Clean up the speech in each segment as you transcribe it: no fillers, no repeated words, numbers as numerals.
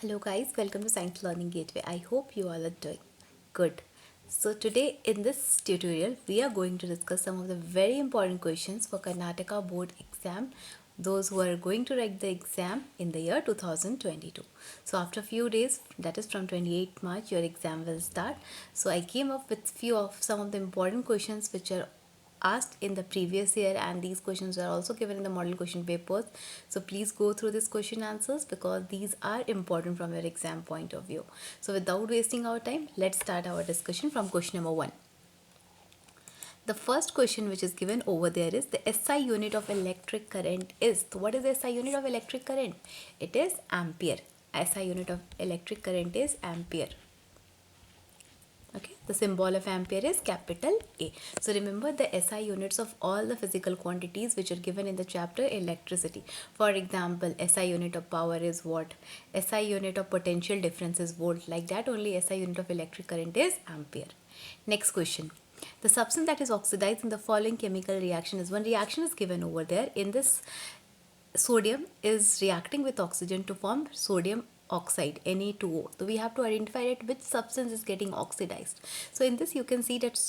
Hello guys, welcome to Science Learning Gateway. I hope you all are doing good. So today in this tutorial we are going to discuss some of the very important questions for Karnataka board exam, those who are going to write the exam in the year 2022. So after a few days, that is from 28th March, your exam will start. So I came up with few of some of the important questions which are asked in the previous year, and these questions are also given in the model question papers. So please go through this question answers because these are important from your exam point of view. So without wasting our time, let's start our discussion from question number 1. The first question which is given over there is the SI unit of electric current is. So what is the SI unit of electric current? It is ampere. SI unit of electric current is ampere. Okay, the symbol of ampere is capital A. So remember the SI units of all the physical quantities which are given in the chapter electricity. For example, SI unit of power is watt, SI unit of potential difference is volt. Like that only SI unit of electric current is ampere. Next question. The substance that is oxidized in the following chemical reaction is. One reaction is given over there. In this, sodium is reacting with oxygen to form sodium oxide, Na2O. So we have to identify that which substance is getting oxidized. So in this you can see that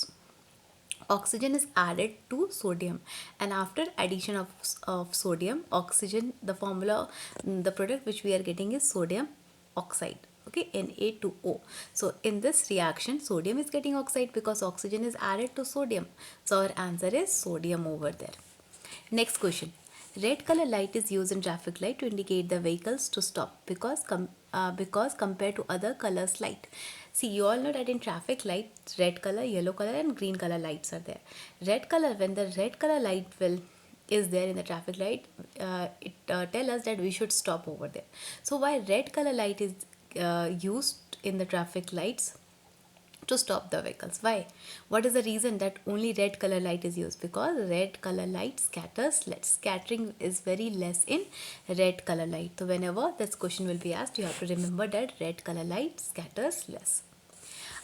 oxygen is added to sodium, and after addition of sodium, oxygen, the formula, the product which we are getting is sodium oxide. Okay, Na2O. So in this reaction sodium is getting oxide because oxygen is added to sodium. So our answer is sodium over there. Next question. Red color light is used in traffic light to indicate the vehicles to stop because compared to other colors light. See, you all know that in traffic light, red color, yellow color and green color lights are there. Red color, when the red color light is there in the traffic light, it tell us that we should stop over there. So why red color light is used in the traffic lights? To stop the vehicles. Why? What is the reason that only red color light is used? Because red color light scatters less. Scattering is very less in red color light. So whenever this question will be asked, you have to remember that red color light scatters less.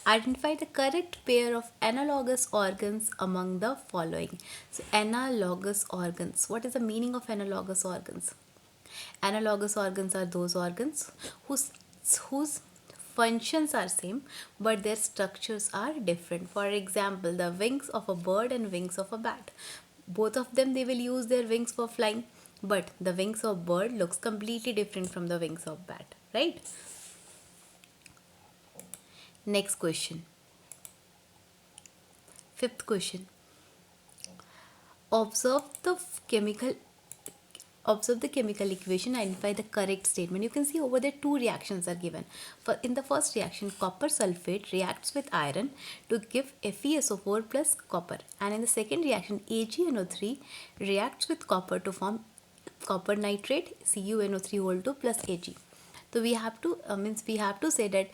Identify the correct pair of analogous organs among the following. So analogous organs. What is the meaning of analogous organs? Analogous organs are those organs whose functions are same but their structures are different. For example, the wings of a bird and wings of a bat. Both of them, they will use their wings for flying, but the wings of bird looks completely different from the wings of bat, right? Next question. Fifth question. Observe the chemical Observe the chemical equation, identify the correct statement. You can see over there two reactions are given. In the first reaction, copper sulfate reacts with iron to give FeSO4 plus copper. And in the second reaction, AgNO3 reacts with copper to form copper nitrate, CuNO3 plus Ag. So we have to say that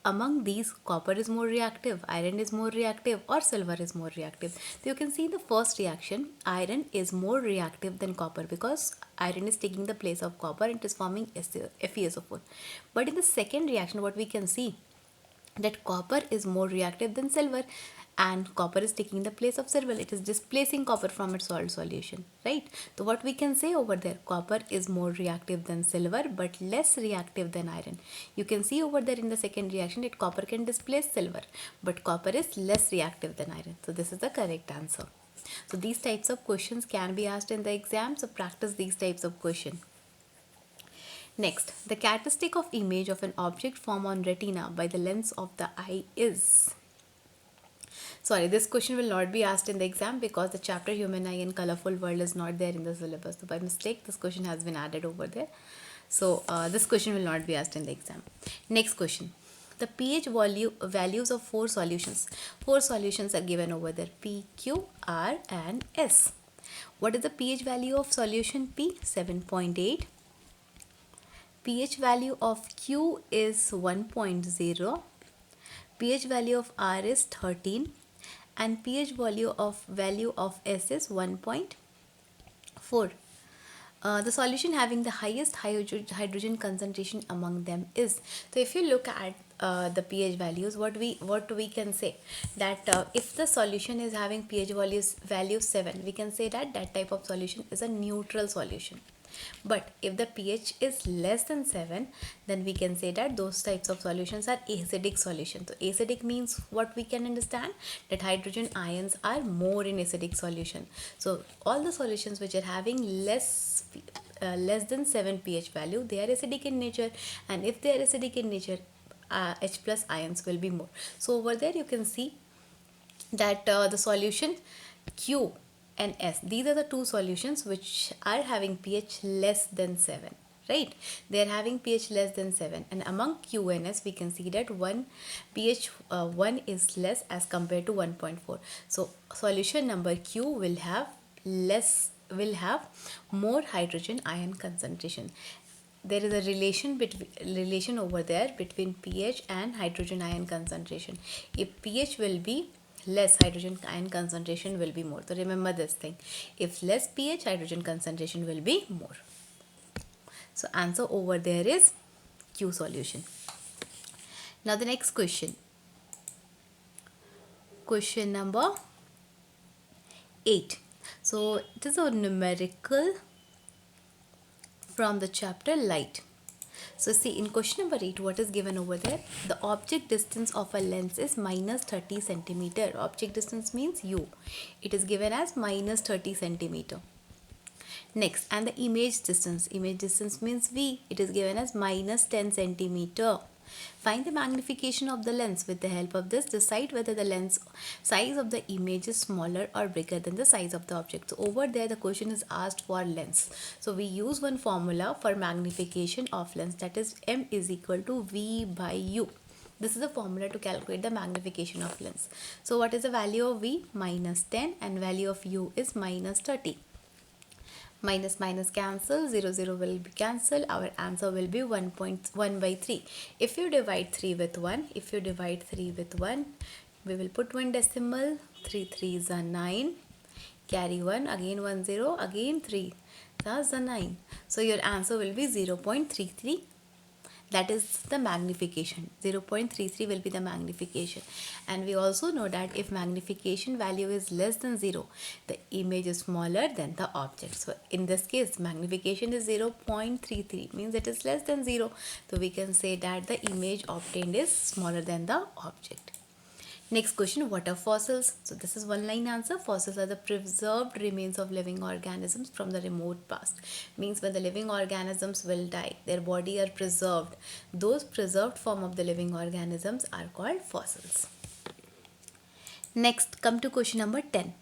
among these, copper is more reactive, iron is more reactive, or silver is more reactive. So you can see in the first reaction, iron is more reactive than copper because iron is taking the place of copper and it is forming FeSO4. But in the second reaction, what we can see that copper is more reactive than silver, and copper is taking the place of silver. It is displacing copper from its salt solution, right? So what we can say over there, copper is more reactive than silver but less reactive than iron. You can see over there in the second reaction that copper can displace silver, but copper is less reactive than iron. So this is the correct answer. So these types of questions can be asked in the exam, so practice these types of questions. Next, the characteristic of image of an object formed on retina by the lens of the eye is. Sorry, this question will not be asked in the exam because the chapter human eye and colorful world is not there in the syllabus. So by mistake, this question has been added over there. So this question will not be asked in the exam. Next question. The pH values of four solutions. Four solutions are given over there. P, Q, R and S. What is the pH value of solution P? 7.8. pH value of Q is 1.0. pH value of R is 13. And pH value of S is 1.4. The solution having the highest hydrogen concentration among them is. So if you look at the pH values, what we can say that if the solution is having pH value 7, we can say that type of solution is a neutral solution. But if the pH is less than 7, then we can say that those types of solutions are acidic solutions. So acidic means what we can understand, that hydrogen ions are more in acidic solution. So all the solutions which are having less than 7 pH value, they are acidic in nature, and if they are acidic in nature, H plus ions will be more. So over there you can see that the solution Q and S, these are the two solutions which are having pH less than 7, right? They are having pH less than 7, and among Q and S we can see that pH 1 is less as compared to 1.4. So solution number Q will have more hydrogen ion concentration. There is a relation over there between pH and hydrogen ion concentration. If pH will be less, hydrogen ion concentration will be more. So remember this thing, if less pH, hydrogen concentration will be more. So answer over there is Q solution. Now the next question number 8. So it is a numerical from the chapter light. So see, in question number 8, what is given over there? The object distance of a lens is minus 30 centimeter. Object distance means U. It is given as minus 30 centimeter. Next, and the image distance. Image distance means V. It is given as minus 10 centimeter. Find the magnification of the lens. With the help of this, decide whether the lens size of the image is smaller or bigger than the size of the object. So over there the question is asked for lens. So we use one formula for magnification of lens, that is M is equal to V by U. This is the formula to calculate the magnification of lens. So what is the value of V? Minus 10, and value of U is minus 30. Minus minus cancel, 0 will be cancelled. Our answer will be 1.1 by 3. If you divide 3 with 1, we will put 1 decimal. 3 3s are 9. Carry 1, again 1 0, again 3. That's the 9. So your answer will be 0.33. That is the magnification. 0.33 will be the magnification. And we also know that if magnification value is less than 0, the image is smaller than the object. So in this case, magnification is 0.33, means it is less than 0. So we can say that the image obtained is smaller than the object. Next question, what are fossils? So this is one line answer. Fossils are the preserved remains of living organisms from the remote past. Means when the living organisms will die, their body are preserved. Those preserved form of the living organisms are called fossils. Next, come to question number 10.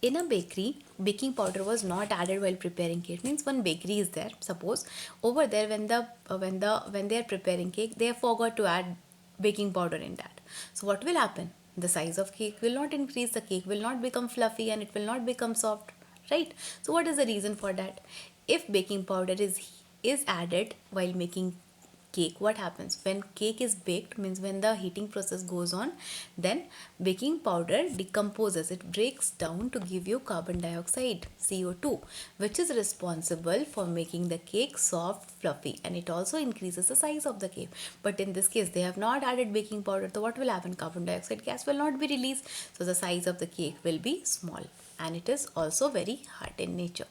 In a bakery, baking powder was not added while preparing cake. Means one bakery is there. Suppose over there when they are preparing cake, they have forgot to add baking powder in that. So what will happen? The size of cake will not increase. The cake will not become fluffy and it will not become soft, right? So what is the reason for that? If baking powder is added while making cake, what happens when cake is baked? Means when the heating process goes on, then baking powder decomposes, it breaks down to give you carbon dioxide, CO2, which is responsible for making the cake soft, fluffy, and it also increases the size of the cake. But in this case they have not added baking powder, so what will happen? Carbon dioxide gas will not be released, so the size of the cake will be small, and it is also very hard in nature.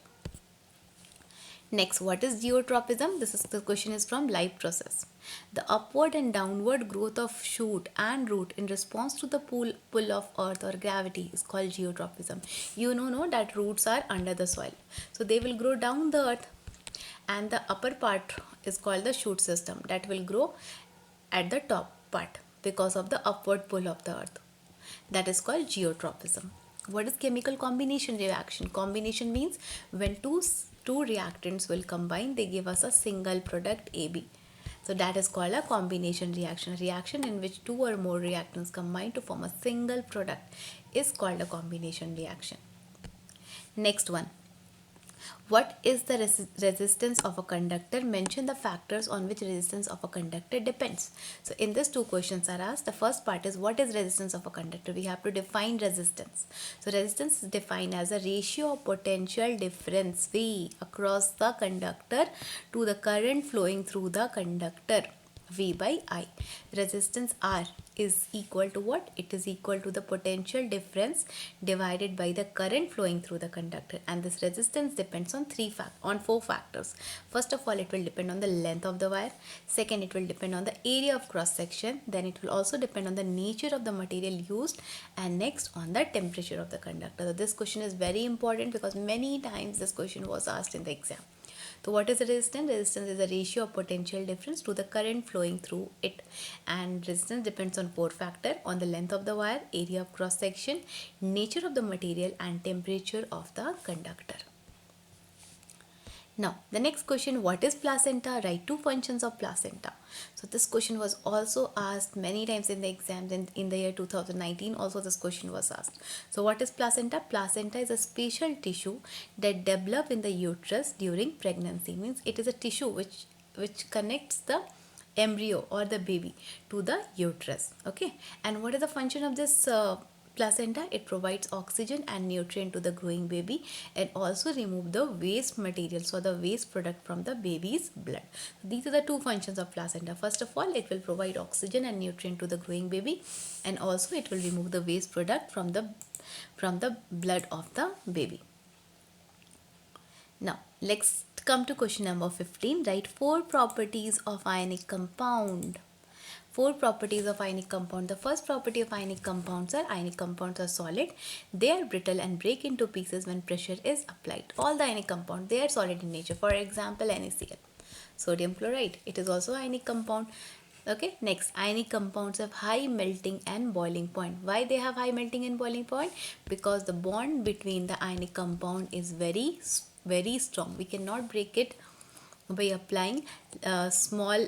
Next, what is geotropism? The question is from life process. The upward and downward growth of shoot and root in response to the pull of earth or gravity is called geotropism. You know that roots are under the soil, so they will grow down the earth, and the upper part is called the shoot system, that will grow at the top part because of the upward pull of the earth. That is called geotropism. What is chemical combination reaction? Combination means when two reactants will combine, they give us a single product AB. So that is called a combination reaction. A reaction in which two or more reactants combine to form a single product is called a combination reaction. Next one. What is the resistance of a conductor? Mention the factors on which resistance of a conductor depends. So in this two questions are asked. The first part is what is resistance of a conductor? We have to define resistance. So resistance is defined as a ratio of potential difference V across the conductor to the current flowing through the conductor. V by I. Resistance R is equal to what? It is equal to the potential difference divided by the current flowing through the conductor, and this resistance depends on four factors. First of all, it will depend on the length of the wire. Second, it will depend on the area of cross section. Then it will also depend on the nature of the material used, and next on the temperature of the conductor. So this question is very important because many times this question was asked in the exam. So what is resistance? Resistance is the ratio of potential difference to the current flowing through it, and resistance depends on four factors: on the length of the wire, area of cross section, nature of the material, and temperature of the conductor. Now, the next question, what is placenta? Write two functions of placenta. So this question was also asked many times in the exams, and in the year 2019 also this question was asked. So what is placenta? Placenta is a special tissue that develops in the uterus during pregnancy. Means it is a tissue which connects the embryo or the baby to the uterus. Okay, and what is the function of this placenta? It provides oxygen and nutrient to the growing baby, and also remove the waste materials or the waste product from the baby's blood. These are the two functions of placenta. First of all, it will provide oxygen and nutrient to the growing baby, and also it will remove the waste product from the blood of the baby. Now let's come to question number 15. Write four properties of ionic compound. Four properties of ionic compound. The first property of ionic compounds are solid. They are brittle and break into pieces when pressure is applied. All the ionic compounds, they are solid in nature. For example, NaCl, sodium chloride. It is also ionic compound. Okay, next, ionic compounds have high melting and boiling point. Why they have high melting and boiling point? Because the bond between the ionic compound is very strong. We cannot break it by applying small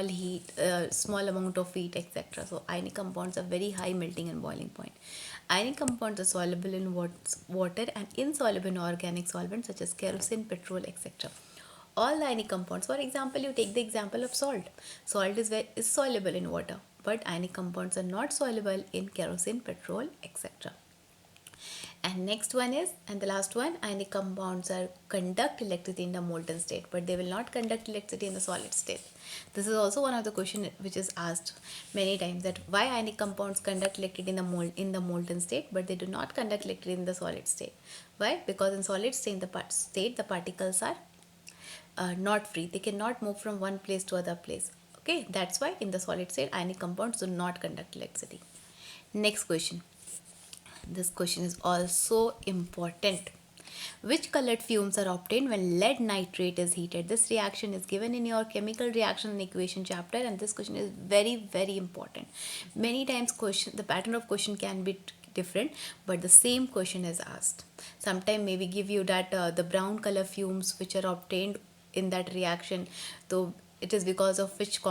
heat, small amount of heat, etc. So ionic compounds are very high melting and boiling point. Ionic compounds are soluble in water and insoluble in organic solvents such as kerosene, petrol, etc. All the ionic compounds, for example, you take the example of salt. Salt is soluble in water, but ionic compounds are not soluble in kerosene, petrol, etc. And next one is, and the last one, ionic compounds are conduct electricity in the molten state, but they will not conduct electricity in the solid state. This is also one of the questions which is asked many times, that why ionic compounds conduct electricity in the molten state, but they do not conduct electricity in the solid state. Why? Because in solid state the particles are not free. They cannot move from one place to other place. Okay, that's why in the solid state ionic compounds do not conduct electricity. Next question. This question is also important. Which colored fumes are obtained when lead nitrate is heated? This reaction is given in your chemical reaction and equation chapter, and this question is very important. Many times the pattern of question can be different, but the same question is asked. Sometime maybe give you that the brown color fumes which are obtained in that reaction, so it is because of which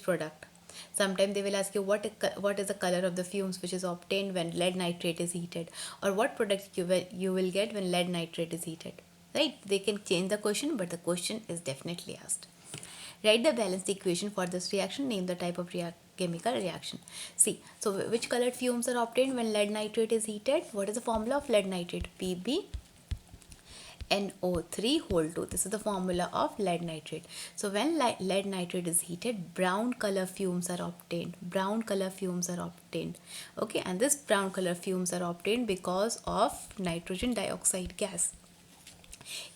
product. Sometimes they will ask you what is the color of the fumes which is obtained when lead nitrate is heated, or what product you will get when lead nitrate is heated. Right? They can change the question, but the question is definitely asked. Write the balanced equation for this reaction. Name the type of chemical reaction. See, so which colored fumes are obtained when lead nitrate is heated? What is the formula of lead nitrate? Pb NO3 whole 2. This is the formula of lead nitrate. So when lead nitrate is heated, brown color fumes are obtained. Okay, and this brown color fumes are obtained because of nitrogen dioxide gas,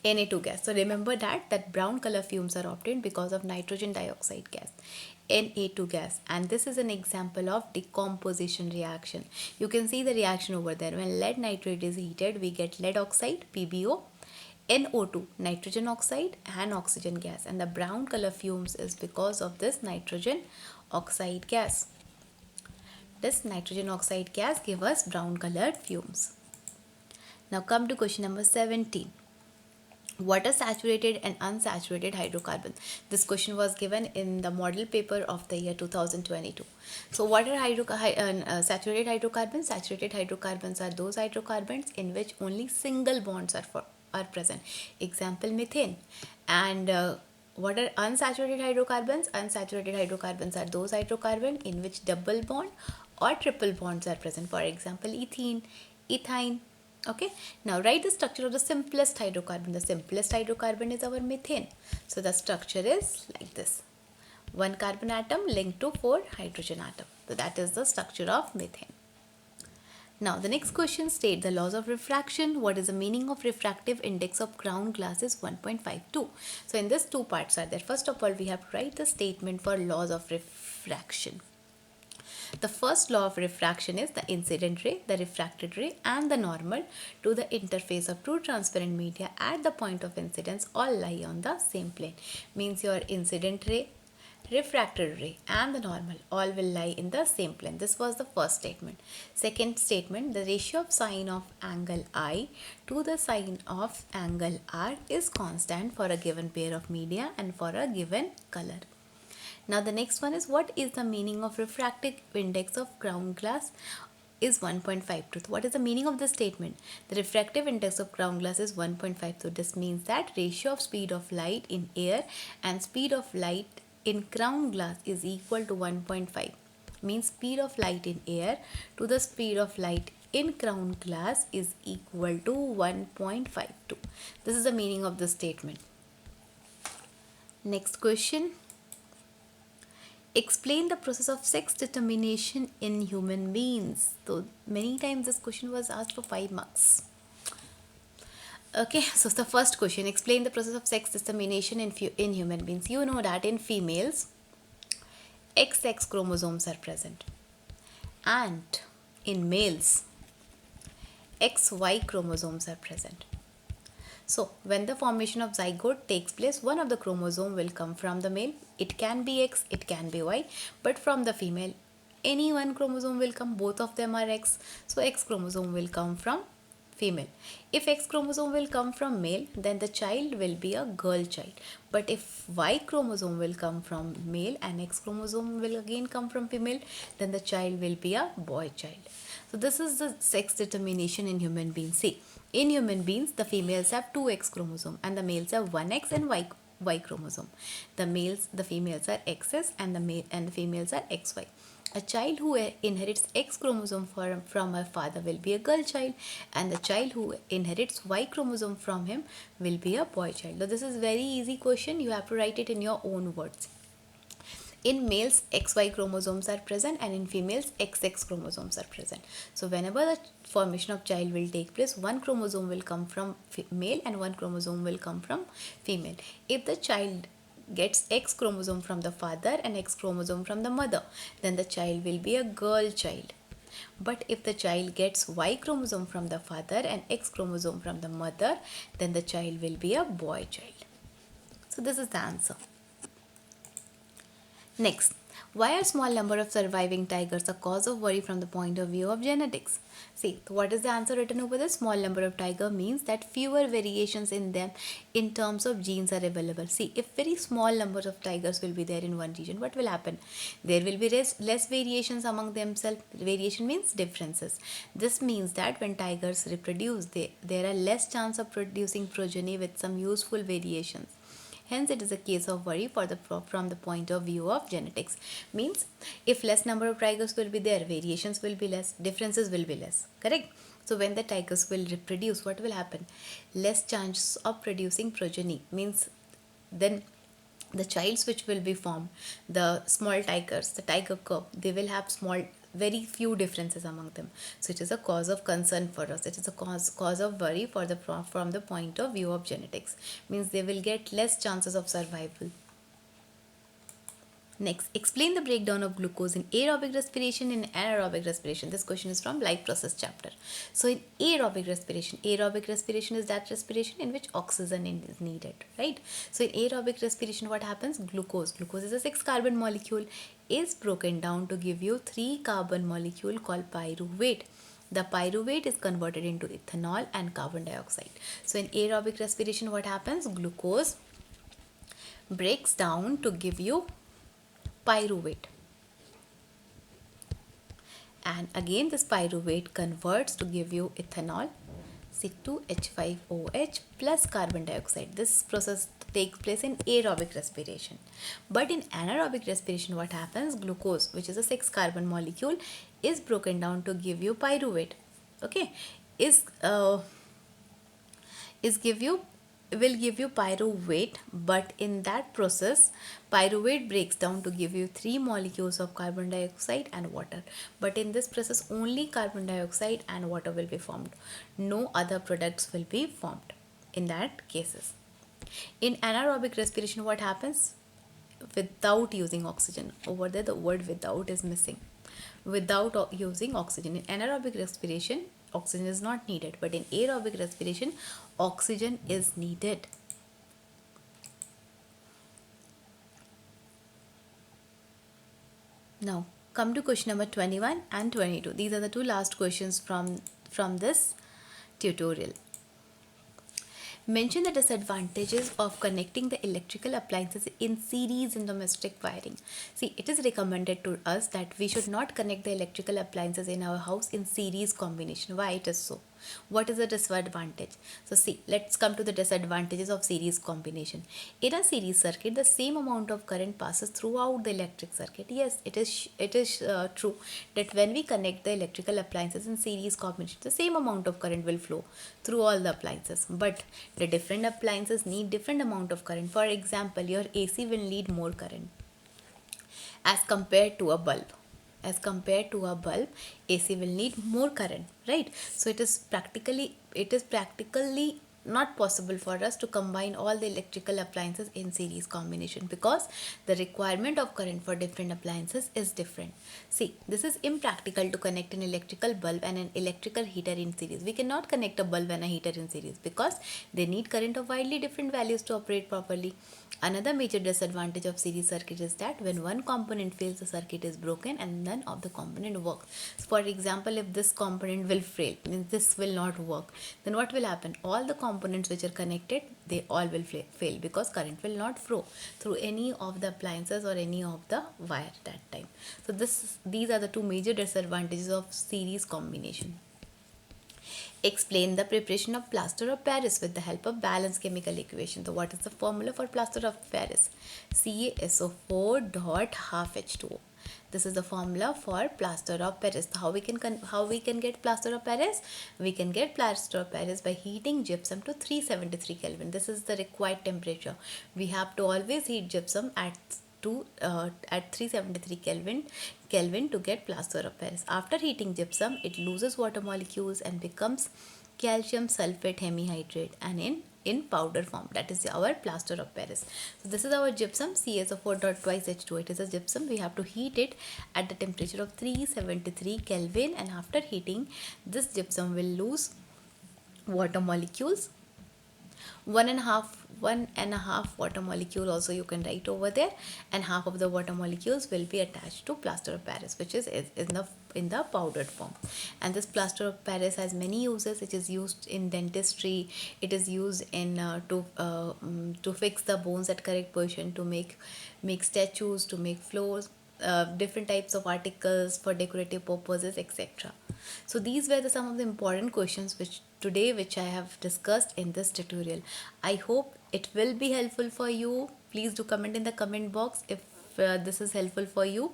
Na2 gas. So remember that brown color fumes are obtained because of nitrogen dioxide gas, Na2 gas, and this is an example of decomposition reaction. You can see the reaction over there. When lead nitrate is heated, we get lead oxide, PbO, NO2, nitrogen oxide, and oxygen gas, and the brown color fumes is because of this nitrogen oxide gas. This nitrogen oxide gas gives us brown colored fumes. Now come to question number 17. What are saturated and unsaturated hydrocarbons? This question was given in the model paper of the year 2022. So what are saturated hydrocarbons? Saturated hydrocarbons are those hydrocarbons in which only single bonds are present. Example, methane. And what are unsaturated hydrocarbons? Unsaturated hydrocarbons are those hydrocarbons in which double bond or triple bonds are present. For example, ethene, ethyne, Okay, now write the structure of the simplest hydrocarbon. The simplest hydrocarbon is our methane. So the structure is like this. One carbon atom linked to 4 hydrogen atom. So that is the structure of methane. Now the next question states the laws of refraction. What is the meaning of refractive index of ground glass is 1.52. So in this two parts are there. First of all, we have to write the statement for laws of refraction. The first law of refraction is the incident ray, the refracted ray and the normal to the interface of two transparent media at the point of incidence all lie on the same plane. Means your incident ray, refracted ray and the normal all will lie in the same plane. This was the first statement. Second statement, the ratio of sine of angle I to the sine of angle R is constant for a given pair of media and for a given color. Now the next one is, what is the meaning of refractive index of ground glass is 1.52. What is the meaning of this statement? The refractive index of ground glass is 1.52. This means that ratio of speed of light in air and speed of light in ground glass is equal to 1.5. Means speed of light in air to the speed of light in ground glass is equal to 1.52. This is the meaning of this statement. Next question. Explain the process of sex determination in human beings. So many times this question was asked for 5 marks. Okay, so the first question, explain the process of sex determination in human beings. You know that in females, XX chromosomes are present, and in males, XY chromosomes are present. So when the formation of zygote takes place, one of the chromosome will come from the male. It can be X, it can be Y, but from the female, any one chromosome will come. Both of them are X. So X chromosome will come from female. If X chromosome will come from male, then the child will be a girl child. But if Y chromosome will come from male and X chromosome will again come from female, then the child will be a boy child. So this is the sex determination in human beings. See, in human beings, the females have 2 X chromosome and the males have 1 X and Y chromosome. The females are XS and the females are XY. A child who inherits X chromosome from her father will be a girl child, and the child who inherits Y chromosome from him will be a boy child. So this is very easy question. You have to write it in your own words. In males, XY chromosomes are present, and in females, XX chromosomes are present. So whenever the formation of child will take place, one chromosome will come from male and one chromosome will come from female. If the child gets X chromosome from the father and X chromosome from the mother, then the child will be a girl child. But if the child gets Y chromosome from the father and X chromosome from the mother, then the child will be a boy child. So this is the answer. Next, why are small number of surviving tigers a cause of worry from the point of view of genetics? See, what is the answer written over this? Small number of tiger means that fewer variations in them in terms of genes are available. See, if very small numbers of tigers will be there in one region, what will happen? There will be less variations among themselves. Variation means differences. This means that when tigers reproduce, there are less chance of producing progeny with some useful variations. Hence, it is a case of worry from the point of view of genetics. Means, if less number of tigers will be there, variations will be less, differences will be less. Correct? So, when the tigers will reproduce, what will happen? Less chance of producing progeny. Means, then the childs which will be formed, the small tigers, the tiger cub, they will have very few differences among them. So it is a cause of concern for us. It is a cause of worry from the point of view of genetics. Means they will get less chances of survival. Next, explain the breakdown of glucose in aerobic respiration and anaerobic respiration. This question is from life process chapter. So in aerobic respiration is that respiration in which oxygen is needed, right? So in aerobic respiration, what happens? Glucose is a 6-carbon molecule, is broken down to give you 3-carbon molecule called pyruvate. The pyruvate is converted into ethanol and carbon dioxide. So in aerobic respiration, what happens? Glucose breaks down to give you pyruvate, and again this pyruvate converts to give you ethanol, C2H5OH plus carbon dioxide. This process takes place in aerobic respiration. But in anaerobic respiration, what happens? Glucose, which is a 6-carbon molecule, is broken down to give you pyruvate. Okay, is is give you will give you pyruvate, but in that process pyruvate breaks down to give you 3 molecules of carbon dioxide and water, but in this process only carbon dioxide and water will be formed, no other products will be formed in that cases. In anaerobic respiration, what happens? Without using oxygen, over there the word without is missing. Without using oxygen, in anaerobic respiration oxygen is not needed, but in aerobic respiration oxygen is needed. Now come to question number 21 and 22. These are the two last questions from this tutorial. Mention the disadvantages of connecting the electrical appliances in series in domestic wiring. See, it is recommended to us that we should not connect the electrical appliances in our house in series combination. Why it is so? What is the disadvantage? So see, let's come to the disadvantages of series combination. In a series circuit, the same amount of current passes throughout the electric circuit. Yes, it is true that when we connect the electrical appliances in series combination, the same amount of current will flow through all the appliances, but the different appliances need different amount of current. For example, your AC will need more current as compared to a bulb. As compared to a bulb, AC will need more current, right? So it is practically not possible for us to combine all the electrical appliances in series combination, because the requirement of current for different appliances is different. See, this is impractical to connect an electrical bulb and an electrical heater in series. We cannot connect a bulb and a heater in series because they need current of widely different values to operate properly. Another major disadvantage of series circuit is that when one component fails, the circuit is broken and none of the component works. So for example, if this component will fail, means this will not work, then what will happen? All the components which are connected, they all will fail, because current will not flow through any of the appliances or any of the wire at that time. So these are the two major disadvantages of series combination. Explain the preparation of plaster of Paris with the help of balanced chemical equation. So what is the formula for plaster of Paris? CaSO4 dot half H2O. This is the formula for plaster of Paris. How we can get plaster of Paris? We can get plaster of Paris by heating gypsum to 373 Kelvin. This is the required temperature. We have to always heat gypsum at 373 Kelvin to get plaster of Paris. After heating gypsum, it loses water molecules and becomes calcium sulfate hemihydrate, and in powder form. That is our plaster of Paris. So this is our gypsum, CaSO4 dot twice H2O. It is a gypsum. We have to heat it at the temperature of 373 Kelvin, and after heating, this gypsum will lose water molecules. One and a half water molecule also you can write over there, and half of the water molecules will be attached to plaster of Paris, which is in the powdered form. And this plaster of Paris has many uses. It is used in dentistry. It is used in to fix the bones at correct position, to make statues, to make floors, different types of articles for decorative purposes, etc. So these were some of the important questions which I have discussed in this tutorial. I hope it will be helpful for you. Please do comment in the comment box if this is helpful for you.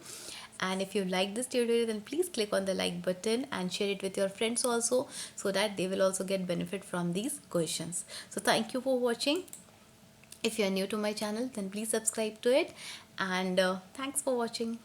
And if you like this tutorial, then please click on the like button and share it with your friends also, so that they will also get benefit from these questions. So thank you for watching. If you are new to my channel, then please subscribe to it, and thanks for watching.